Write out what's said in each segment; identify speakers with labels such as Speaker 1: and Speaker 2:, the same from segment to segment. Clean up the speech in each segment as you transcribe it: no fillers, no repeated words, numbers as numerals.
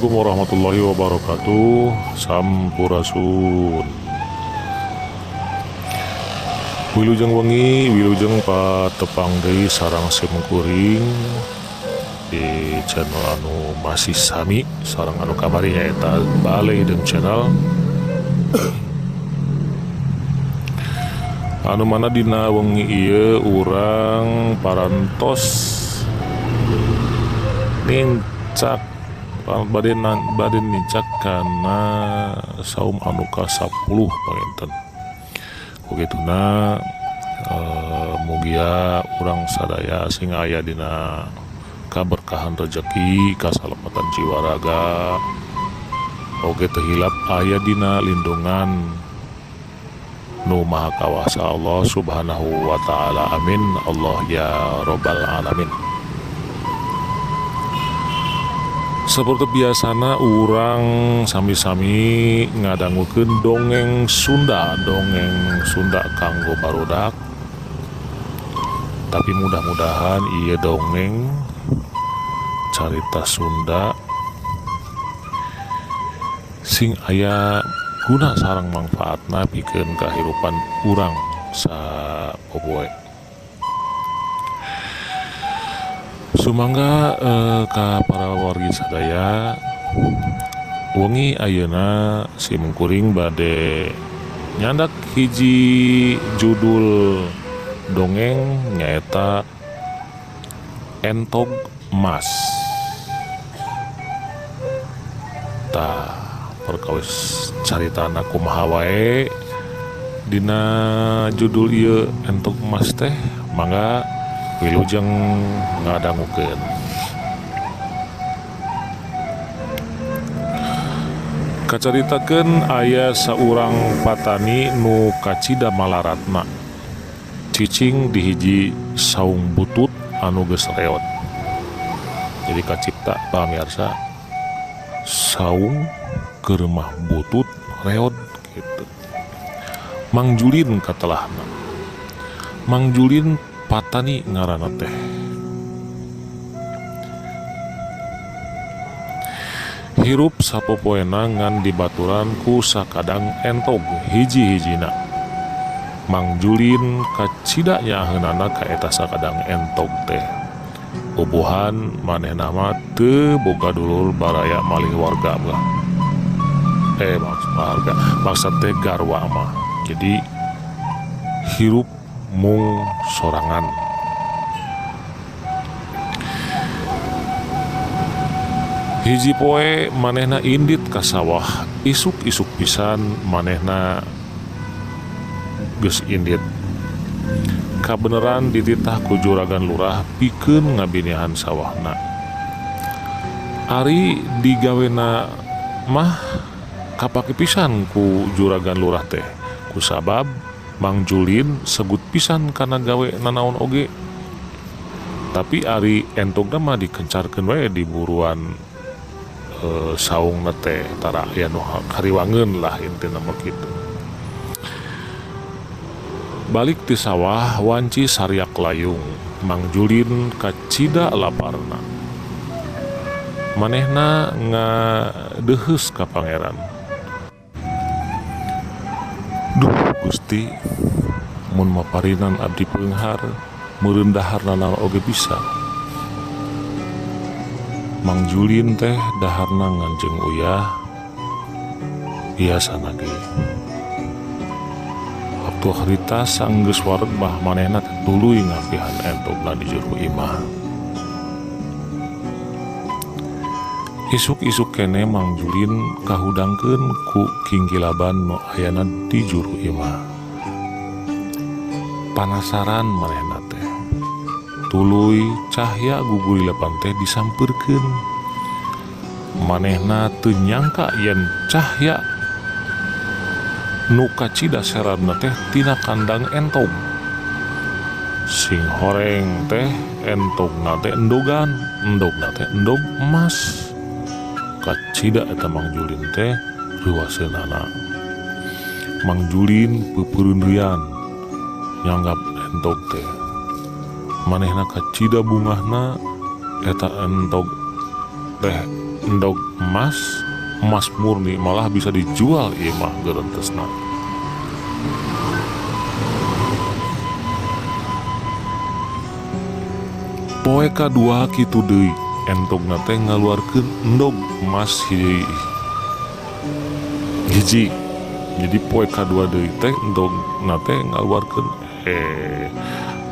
Speaker 1: Assalamualaikum warahmatullahi wabarakatuh. Sampurasun. Wilujeng wengi, wilujeng patepang deui sareng simkuring di channel anu masih sami sareng anu kamari nyaeta Balai Deung Channel. Anu mana dina wengi ieu urang parantos nincak badan nincak karena saum anu ka-10 panginten. Begituna mugia urang sadaya sing aya dina kaberkahan rezeki kasalamatan jiwa raga oge teu hilap aya dina lindungan nu maha kawasa Allah subhanahu wa ta'ala. Amin Allah ya robbal alamin. Seperti biasana urang sami-sami ngadangukeun dongeng Sunda kanggo barudak. Tapi mudah-mudahan ieu dongeng carita Sunda sing aya guna sareng manfaatna pikeun kahirupan urang sapopoe. Sumangga ka para wargi sadaya wengi ayeuna simkuring bade nyandak hiji judul dongeng nyaeta Entog Emas. Tah perkawis caritana kumaha wae dina judul ieu Entog Emas teh mangga wilujeng ngadangukeun. Kacaritakeun aya saurang patani nu kacida malaratna cicing di hiji saung butut anu geus reot. Jadi kacipta pamirsa saung keur mah butut reot gitu. Mang Julin katelahna. Mang Julin patani ngaranna teh. Hirup sapopoena ngan dibaturan ku sakadang entog hiji-hijina. Mang Julin kacida nyaheunana ka eta sakadang entog teh. Ubuhan manehna mah teu boga dulur baraya malih warga mah. Maksud teh garwa mah. Jadi hirup mung sorangan. Hiji poe manehna indit ka sawah, isuk-isuk pisan manehna geus indit. Kabeneran dititah ku juragan lurah pikeun ngabinihan sawahna. Ari digawena mah kapake pisan ku juragan lurah teh. Kusabab Mang Julin segut pisan kana gawe nanaon oge. Tapi ari entogna mah dikencarkeun wae di buruan saungna teh tara aya nu kariwangeun lah intina mah kitu. Balik ti sawah wanci sariak layung. Mang Julin kacida laparna. Manehna ngadeheus ka pangeran. Duh Gusti, mun maparinan abdi peunghar, meureun dahar nanaon oge bisa. Mang Julin teh daharna nganjeng uyah biasana ge. Waktu harita sanggeus wareg mah manehna teh tuluy ngapihan entogna di juru imah. Isuk-isuk kene Mang Julin kahudangkeun ku kingkilaban nu ayana di juru imah. Panasaran manehna teh. Tuluy cahya guguri lepan teh disampeurkeun. Manehna teu nyangka yen cahya nu kacida seranna teh tina kandang entog. Sing horeng teh entogna teh endogna teh endog emas. Kacida eta Mang Julin teh ruwaseunana. Mang Julin peupeureuneun nyanggap entog teh. Manehna kacida bungahna eta entog teh endog emas murni malah bisa dijual ieu mah geurentesna. Poe kadua kitu deui entogna teh ngaluarkeun endog emas hiji. Jadi poe kadua deui teh endogna teh ngaluarkeun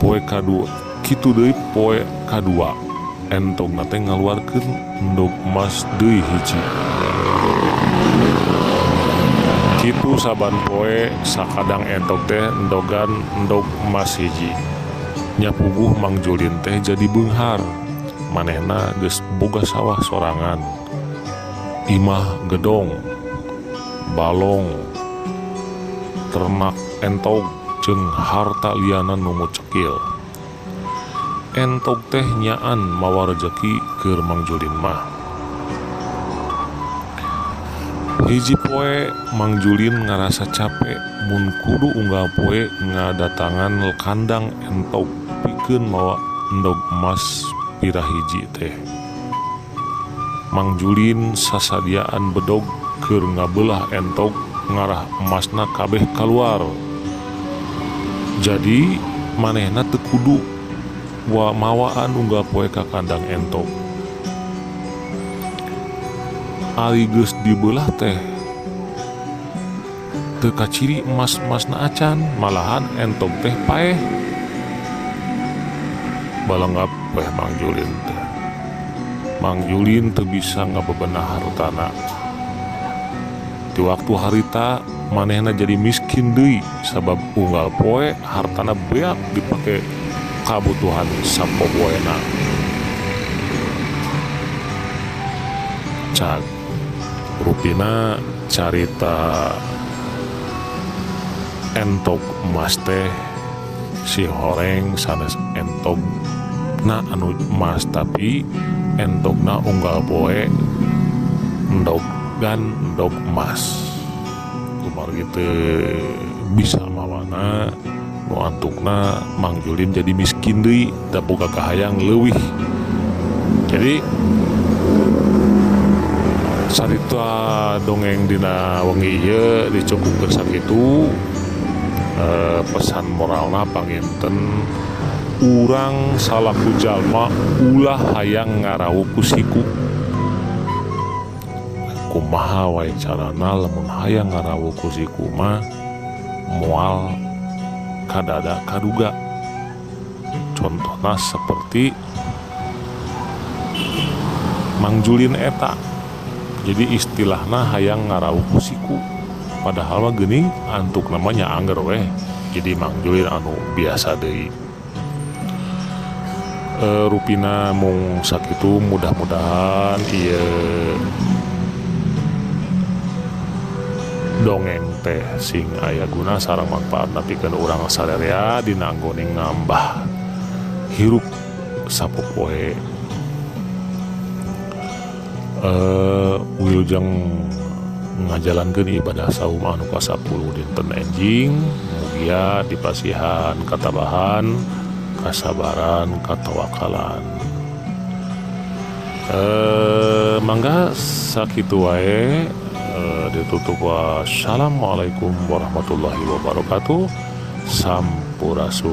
Speaker 1: poe kadua kitu deui poe kadua entogna teh ngaluarkeun endog emas deui hiji. Kitu saban poe sakadang entok teh endogan endog emas hiji. Nya puguh Mang Julin teh jadi beunghar, manehna geus boga sawah sorangan, imah gedong, balong, ternak entog jeung harta liana nu mucekil. Entog teh nyaan mawa rejeki keur Mang Julin mah. Hiji poe Mang Julin ngarasa capek mun kudu unggal poe ngadatangan kandang entog pikeun mawa endog emas pirah hiji teh. Mang Julin sasadiaan bedog keur ngabelah entog ngarah emasna kabeh kaluar. Jadi manehna teu kudu mawaan unggal poe ka kandang entog. Ali geus dibelah teh teu kaciri emas-emasna acan, malahan entog teh paeh. Balenggap weh Mang Julin teh. Mang Julin teu bisa ngabebenah hartana. Di waktu harita manehna jadi miskin deui sabab unggal poe hartana beak dipake kabutuhan sapopoena. Cag rupina carita entog emas teh si horeng sanes entog na anu emas tapi entogna unggal poe endog emas kumar gitu bisa mawana nu antukna Mang Julin jadi miskin deui da boga kahayang leuwih. Jadi sarita dongeng dina wengi ieu dicukupkeun sakitu. Pesan moralna panginten urang salaku jalma ulah hayang ngarawuh ku siku. Kumaha wae carana lamun hayang ngarawuh ku siku mah moal kadada kaduga. Contohna seperti Mang Julin eta. Jadi istilahna hayang ngarawuh ku siku. Padahal mah geuning antuk namanya angger weh. Jadi Mang Julin anu biasa deui. Rupina mung sakitu mudah-mudahan ieu dongeng teh sing aya guna sareng manfaatna pikeun urang sadaya dina anggone ngambah hirup sapopoe. Wilujeng ngajalankeun ibadah saum anu ka-10 dinten enjing mugia dipasihan katabahan, kasabaran, katawakalan. Mangga sakitu wae ditutup. Wassalamualaikum warahmatullahi wabarakatuh. Sampurasun.